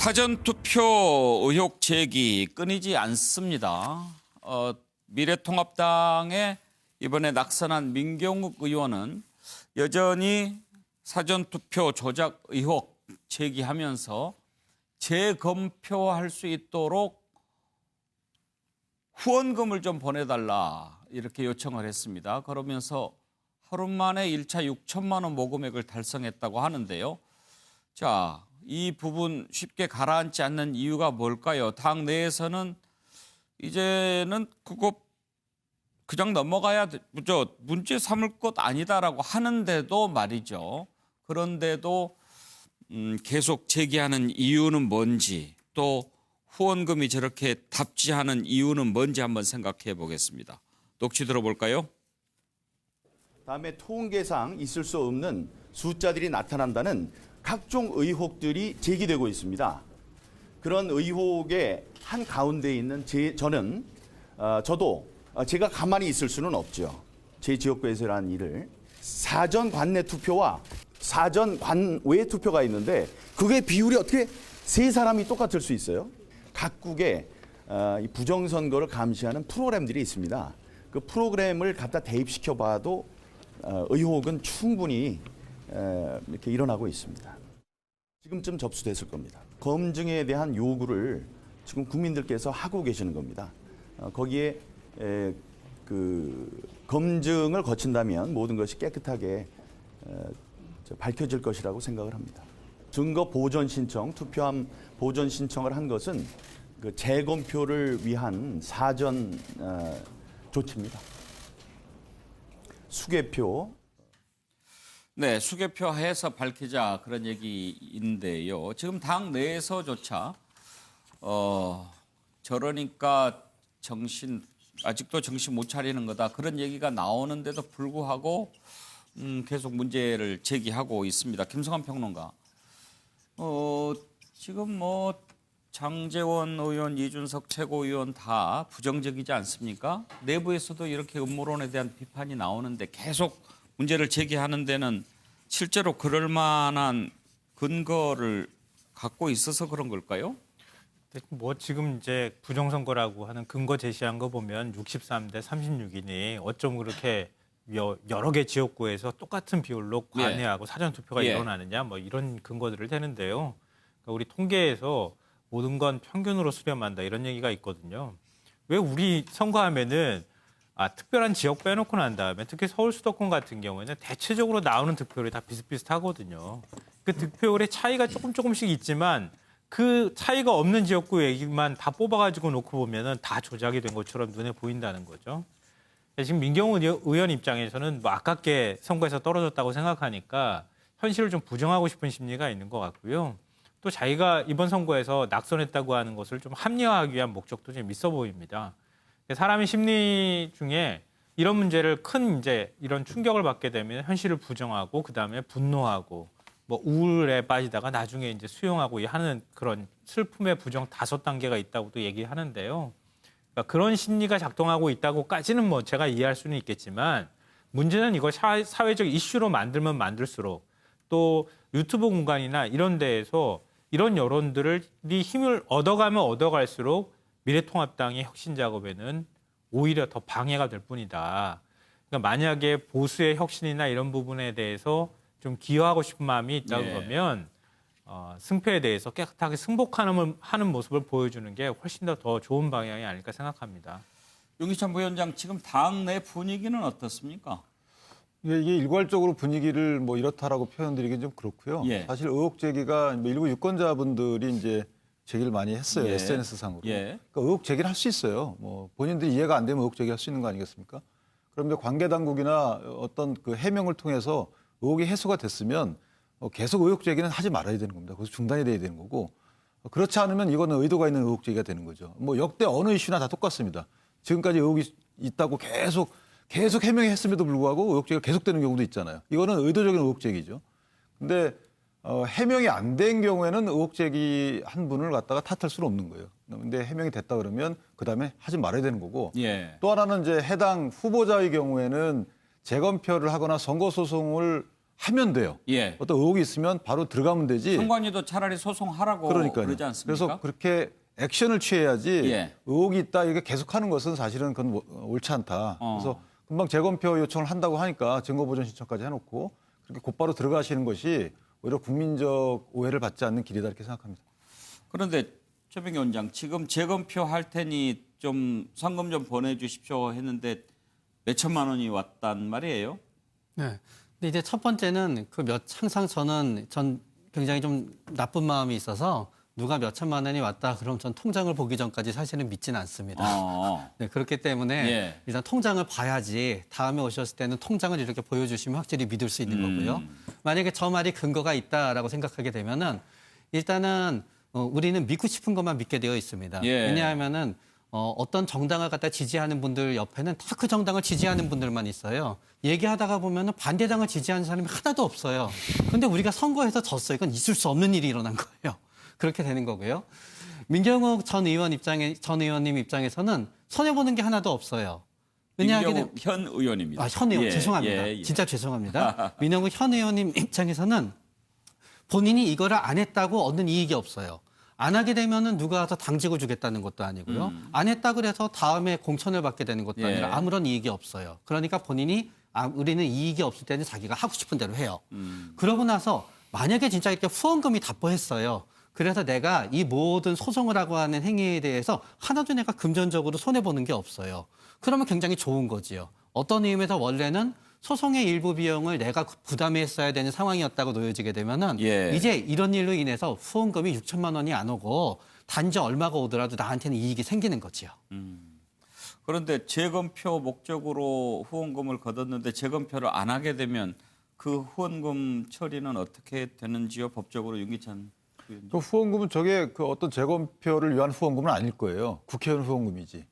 사전투표 의혹 제기 끊이지 않습니다. 미래통합당에 이번에 낙선한 민경욱 의원은 여전히 사전투표 조작 의혹 제기하면서 재검표할 수 있도록 후원금을 좀 보내달라 이렇게 요청을 했습니다. 그러면서 하루 만에 1차 6천만 원 모금액을 달성했다고 하는데요. 자, 이 부분 쉽게 가라앉지 않는 이유가 뭘까요? 당 내에서는 이제는 그거 그냥 넘어가야 문제 삼을 것 아니다라고 하는데도 말이죠. 그런데도 계속 제기하는 이유는 뭔지, 또 후원금이 저렇게 답지하는 이유는 뭔지 한번 생각해 보겠습니다. 녹취 들어볼까요? 다음에 통계상 있을 수 없는 숫자들이 나타난다는 각종 의혹들이 제기되고 있습니다. 그런 의혹의 한 가운데 있는 저도 제가 가만히 있을 수는 없죠. 제 지역구에서 한 일을 사전 관내 투표와 사전 관외 투표가 있는데 그게 비율이 어떻게 세 사람이 똑같을 수 있어요? 각국의 부정선거를 감시하는 프로그램들이 있습니다. 그 프로그램을 갖다 대입시켜 봐도 의혹은 충분히 이렇게 일어나고 있습니다. 지금쯤 접수됐을 겁니다. 검증에 대한 요구를 지금 국민들께서 하고 계시는 겁니다. 거기에 그 검증을 거친다면 모든 것이 깨끗하게 밝혀질 것이라고 생각을 합니다. 증거 보전 신청, 투표함 보전 신청을 한 것은 그 재검표를 위한 사전 조치입니다. 수개표. 네, 수개표해서 밝히자 그런 얘기인데요. 지금 당 내에서조차 저러니까 아직도 정신 못 차리는 거다 그런 얘기가 나오는데도 불구하고 계속 문제를 제기하고 있습니다. 김성환 평론가. 지금 장제원 의원, 이준석 최고위원 다 부정적이지 않습니까? 내부에서도 이렇게 음모론에 대한 비판이 나오는데 계속 문제를 제기하는 데는 실제로 그럴 만한 근거를 갖고 있어서 그런 걸까요? 지금 이제 부정선거라고 하는 근거 제시한 거 보면 63대 36이니 어쩜 그렇게 여러 개 지역구에서 똑같은 비율로 관외하고 사전투표가 일어나느냐 이런 근거들을 대는데요. 그러니까 우리 통계에서 모든 건 평균으로 수렴한다 이런 얘기가 있거든요. 왜 우리 선거하면은 특별한 지역 빼놓고 난 다음에 특히 서울 수도권 같은 경우에는 대체적으로 나오는 득표율이 다 비슷비슷하거든요. 그 득표율의 차이가 조금씩 있지만 그 차이가 없는 지역구 얘기만 다 뽑아가지고 놓고 보면은 다 조작이 된 것처럼 눈에 보인다는 거죠. 지금 민경욱 의원 입장에서는 아깝게 선거에서 떨어졌다고 생각하니까 현실을 좀 부정하고 싶은 심리가 있는 것 같고요. 또 자기가 이번 선거에서 낙선했다고 하는 것을 좀 합리화하기 위한 목적도 좀 있어 보입니다. 사람의 심리 중에 이런 문제를 이런 충격을 받게 되면 현실을 부정하고 그다음에 분노하고 우울에 빠지다가 나중에 이제 수용하고 하는 그런 슬픔의 부정 5단계가 있다고도 얘기하는데요. 그러니까 그런 심리가 작동하고 있다고까지는 제가 이해할 수는 있겠지만 문제는 이걸 사회적 이슈로 만들면 만들수록 또 유튜브 공간이나 이런 데에서 이런 여론들이 힘을 얻어가면 얻어갈수록 미래통합당의 혁신 작업에는 오히려 더 방해가 될 뿐이다. 그러니까 만약에 보수의 혁신이나 이런 부분에 대해서 좀 기여하고 싶은 마음이 있다 그러면 승패에 대해서 깨끗하게 승복하는 모습을 보여주는 게 훨씬 더 좋은 방향이 아닐까 생각합니다. 윤기찬 부위원장, 지금 당 내 분위기는 어떻습니까? 이게 일괄적으로 분위기를 이렇다라고 표현드리긴 좀 그렇고요. 사실 의혹 제기가 일부 유권자분들이 이제 제기를 많이 했어요. SNS상으로. 그러니까 의혹 제기를 할 수 있어요. 본인들이 이해가 안 되면 의혹 제기할 수 있는 거 아니겠습니까? 그럼 이제 관계 당국이나 어떤 그 해명을 통해서 의혹이 해소가 됐으면 계속 의혹 제기는 하지 말아야 되는 겁니다. 그래서 중단이 돼야 되는 거고 그렇지 않으면 이거는 의도가 있는 의혹 제기가 되는 거죠. 역대 어느 이슈나 다 똑같습니다. 지금까지 의혹이 있다고 계속 해명했음에도 불구하고 의혹 제기가 계속되는 경우도 있잖아요. 이거는 의도적인 의혹 제기죠. 근데 해명이 안 된 경우에는 의혹 제기한 분을 갖다가 탓할 수는 없는 거예요. 근데 해명이 됐다 그러면 그다음에 하지 말아야 되는 거고 또 하나는 이제 해당 후보자의 경우에는 재검표를 하거나 선거소송을 하면 돼요. 예. 어떤 의혹이 있으면 바로 들어가면 되지. 선관위도 차라리 소송하라고 그러니까요. 그러지 않습니까? 그래서 그렇게 액션을 취해야지 예. 의혹이 있다 이렇게 계속하는 것은 사실은 그건 옳지 않다. 그래서 금방 재검표 요청을 한다고 하니까 증거보전 신청까지 해놓고 그렇게 곧바로 들어가시는 것이 오히려 국민적 오해를 받지 않는 길이다 이렇게 생각합니다. 그런데 최병기 원장 지금 재검표 할 테니 좀 상금 좀 보내주십시오 했는데 몇 천만 원이 왔단 말이에요. 네. 근데 이제 첫 번째는 항상 전 굉장히 좀 나쁜 마음이 있어서 누가 몇 천만 원이 왔다 그럼 전 통장을 보기 전까지 사실은 믿지는 않습니다. 네, 그렇기 때문에 예. 일단 통장을 봐야지 다음에 오셨을 때는 통장을 이렇게 보여주시면 확실히 믿을 수 있는 거고요. 만약에 저 말이 근거가 있다라고 생각하게 되면은 일단은 우리는 믿고 싶은 것만 믿게 되어 있습니다. 예. 왜냐하면은 어떤 정당을 갖다 지지하는 분들 옆에는 다 그 정당을 지지하는 분들만 있어요. 얘기하다가 보면은 반대당을 지지하는 사람이 하나도 없어요. 근데 우리가 선거에서 졌어요. 이건 있을 수 없는 일이 일어난 거예요. 그렇게 되는 거고요. 민경욱 전 의원님 입장에서는 손해보는 게 하나도 없어요. 민경욱 현 의원입니다. 현 의원, 예, 죄송합니다. 예, 예. 진짜 죄송합니다. 민경욱 현 의원님 입장에서는 본인이 이거를 안 했다고 얻는 이익이 없어요. 안 하게 되면은 누가 와서 당직을 주겠다는 것도 아니고요. 안 했다 그래서 다음에 공천을 받게 되는 것도 예. 아니라 아무런 이익이 없어요. 그러니까 본인이 우리는 이익이 없을 때는 자기가 하고 싶은 대로 해요. 그러고 나서 만약에 진짜 이렇게 후원금이 답보했어요. 그래서 내가 이 모든 소송을 하고 하는 행위에 대해서 하나도 내가 금전적으로 손해보는 게 없어요. 그러면 굉장히 좋은 거지요. 어떤 의미에서 원래는 소송의 일부 비용을 내가 부담했어야 되는 상황이었다고 놓여지게 되면은 예. 이제 이런 일로 인해서 후원금이 6천만 원이 안 오고 단지 얼마가 오더라도 나한테는 이익이 생기는 거지요. 그런데 재검표 목적으로 후원금을 거뒀는데 재검표를 안 하게 되면 그 후원금 처리는 어떻게 되는지요? 법적으로 윤기찬 의원님. 그 후원금은 저게 그 어떤 재검표를 위한 후원금은 아닐 거예요. 국회의원 후원금이지.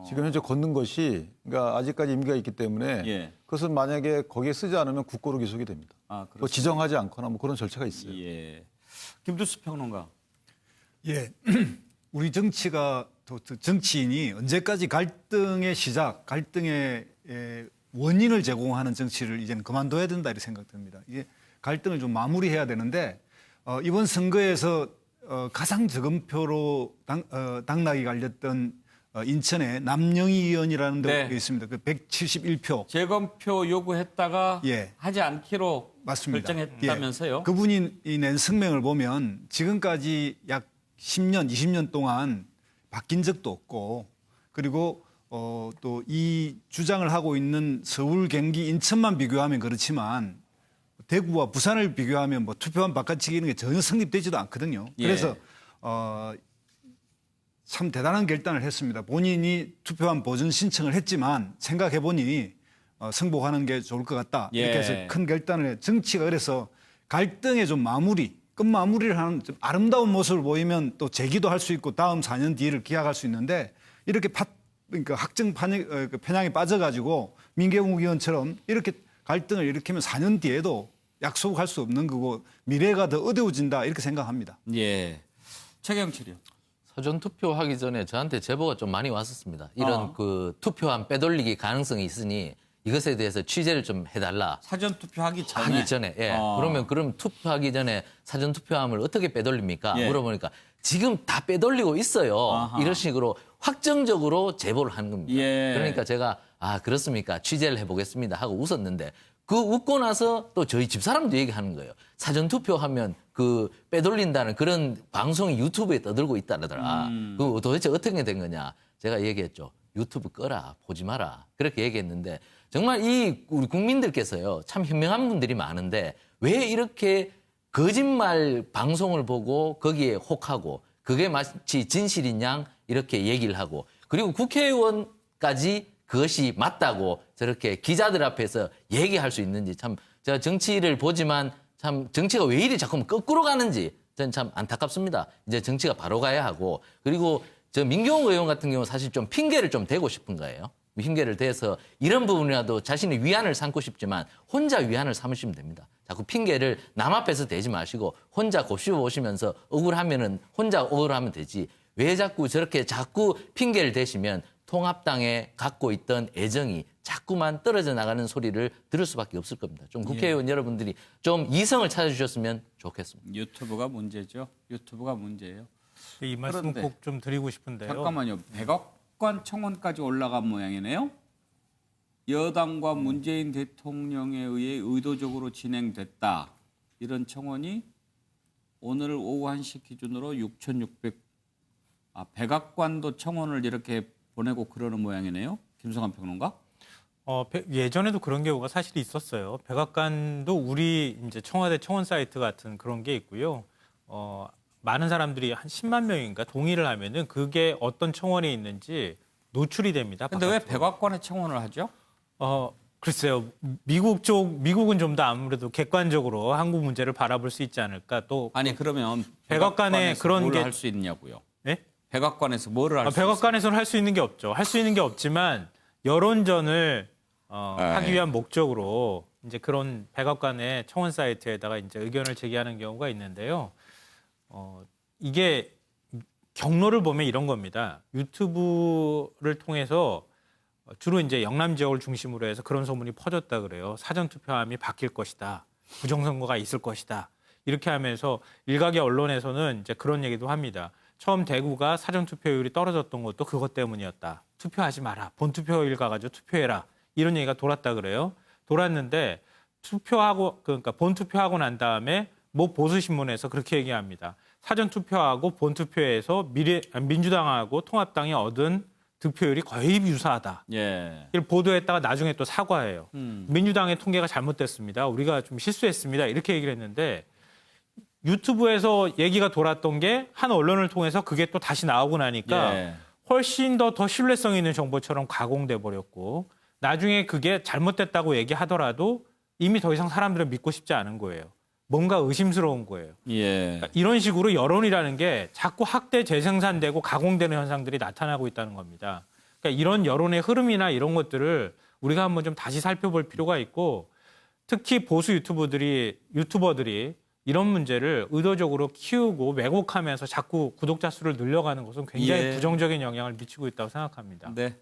지금 현재 걷는 것이 그러니까 아직까지 임기가 있기 때문에 예. 그것은 만약에 거기에 쓰지 않으면 국고로 기소가 됩니다. 아, 뭐 지정하지 않거나 뭐 그런 절차가 있어요. 예. 김두수 평론가. 예, 우리 정치가 또 정치인이 언제까지 갈등의 시작, 갈등의 원인을 제공하는 정치를 이제는 그만둬야 된다 이렇게 생각됩니다. 이게 갈등을 좀 마무리해야 되는데 이번 선거에서 가장 적은 표로 당락이 갈렸던 인천의 남영희 의원이라는 데가 네. 있습니다. 그 171표. 재검표 요구했다가 예. 하지 않기로 맞습니다. 결정했다면서요? 예. 그분이 낸 성명을 보면 지금까지 약 10년, 20년 동안 바뀐 적도 없고 그리고 또 이 주장을 하고 있는 서울, 경기, 인천만 비교하면 그렇지만 대구와 부산을 비교하면 뭐 투표한 바깥치기 이런 게 전혀 성립되지도 않거든요. 예. 그래서 참 대단한 결단을 했습니다. 본인이 투표한 보전 신청을 했지만 생각해 보니 승복하는 게 좋을 것 같다. 예. 이렇게 해서 큰 결단을 해. 정치가 그래서 갈등의 좀 끝마무리를 하는 좀 아름다운 모습을 보이면 또 재기도 할 수 있고 다음 4년 뒤를 기약할 수 있는데 이렇게 그러니까 확정 편향에 빠져가지고 민경욱 의원처럼 이렇게 갈등을 일으키면 4년 뒤에도 약속할 수 없는 거고 미래가 더 어려워진다 이렇게 생각합니다. 예. 최경철이요. 사전 투표하기 전에 저한테 제보가 좀 많이 왔었습니다. 이런 그 투표함 빼돌리기 가능성이 있으니 이것에 대해서 취재를 좀 해달라. 사전 투표하기 전에. 예. 그럼 투표하기 전에 사전 투표함을 어떻게 빼돌립니까? 예. 물어보니까 지금 다 빼돌리고 있어요. 아하. 이런 식으로 확정적으로 제보를 하는 겁니다. 예. 그러니까 제가 그렇습니까? 취재를 해보겠습니다 하고 웃었는데 그 웃고 나서 또 저희 집사람도 얘기하는 거예요. 사전 투표하면 그 빼돌린다는 그런 방송이 유튜브에 떠들고 있다더라. 그 도대체 어떻게 된 거냐? 제가 얘기했죠. 유튜브 꺼라, 보지 마라. 그렇게 얘기했는데 정말 우리 국민들께서요. 참 현명한 분들이 많은데 왜 이렇게 거짓말 방송을 보고 거기에 혹하고 그게 마치 진실인 양 이렇게 얘기를 하고 그리고 국회의원까지 그것이 맞다고 저렇게 기자들 앞에서 얘기할 수 있는지 참 제가 정치를 보지만 참 정치가 왜 이리 자꾸 거꾸로 가는지 저는 참 안타깝습니다. 이제 정치가 바로 가야 하고 그리고 저 민경욱 의원 같은 경우 사실 좀 핑계를 좀 대고 싶은 거예요. 핑계를 대서 이런 부분이라도 자신의 위안을 삼고 싶지만 혼자 위안을 삼으시면 됩니다. 자꾸 핑계를 남 앞에서 대지 마시고 혼자 곱씹어 보시면서 억울하면은 혼자 억울하면 되지. 왜 자꾸 저렇게 자꾸 핑계를 대시면 통합당에 갖고 있던 애정이 자꾸만 떨어져 나가는 소리를 들을 수밖에 없을 겁니다. 좀 국회의원 여러분들이 좀 이성을 찾아주셨으면 좋겠습니다. 유튜브가 문제죠. 유튜브가 문제예요. 이 말씀 그런데 꼭 좀 드리고 싶은데요. 잠깐만요. 백악관 청원까지 올라간 모양이네요. 여당과 문재인 대통령에 의해 의도적으로 진행됐다. 이런 청원이 오늘 오후 1시 기준으로 6,600. 백악관도 청원을 이렇게 보내고 그러는 모양이네요. 김성환 평론가. 예전에도 그런 경우가 사실 있었어요. 백악관도 우리 이제 청와대 청원 사이트 같은 그런 게 있고요. 많은 사람들이 한 10만 명인가 동의를 하면은 그게 어떤 청원에 있는지 노출이 됩니다. 근데 왜 바깥으로. 백악관에 청원을 하죠? 글쎄요. 미국은 좀 더 아무래도 객관적으로 한국 문제를 바라볼 수 있지 않을까. 또 아니 그러면 백악관에 그런 뭘 게 할 수 있냐고요. 네? 백악관에서 뭐를 할 수 있어요? 백악관에서는 할 수 있는 게 없죠. 할 수 있는 게 없지만 여론전을 하기 위한 목적으로 이제 그런 백악관의 청원 사이트에다가 이제 의견을 제기하는 경우가 있는데요. 이게 경로를 보면 이런 겁니다. 유튜브를 통해서 주로 이제 영남 지역을 중심으로 해서 그런 소문이 퍼졌다 그래요. 사전 투표함이 바뀔 것이다. 부정선거가 있을 것이다. 이렇게 하면서 일각의 언론에서는 이제 그런 얘기도 합니다. 처음 대구가 사전 투표율이 떨어졌던 것도 그것 때문이었다. 투표하지 마라. 본투표일 가가지고 투표해라. 이런 얘기가 돌았다 그래요. 돌았는데 그러니까 본투표하고 난 다음에 뭐 보수신문에서 그렇게 얘기합니다. 사전 투표하고 본투표에서 민주당하고 통합당이 얻은 득표율이 거의 유사하다. 예. 이걸 보도했다가 나중에 또 사과해요. 민주당의 통계가 잘못됐습니다. 우리가 좀 실수했습니다. 이렇게 얘기를 했는데 유튜브에서 얘기가 돌았던 게 한 언론을 통해서 그게 또 다시 나오고 나니까 예. 훨씬 더 신뢰성 있는 정보처럼 가공돼 버렸고 나중에 그게 잘못됐다고 얘기하더라도 이미 더 이상 사람들은 믿고 싶지 않은 거예요. 뭔가 의심스러운 거예요. 예. 그러니까 이런 식으로 여론이라는 게 자꾸 확대 재생산되고 가공되는 현상들이 나타나고 있다는 겁니다. 그러니까 이런 여론의 흐름이나 이런 것들을 우리가 한번 좀 다시 살펴볼 필요가 있고 특히 보수 유튜버들이 이런 문제를 의도적으로 키우고 왜곡하면서 자꾸 구독자 수를 늘려가는 것은 굉장히 예. 부정적인 영향을 미치고 있다고 생각합니다. 네.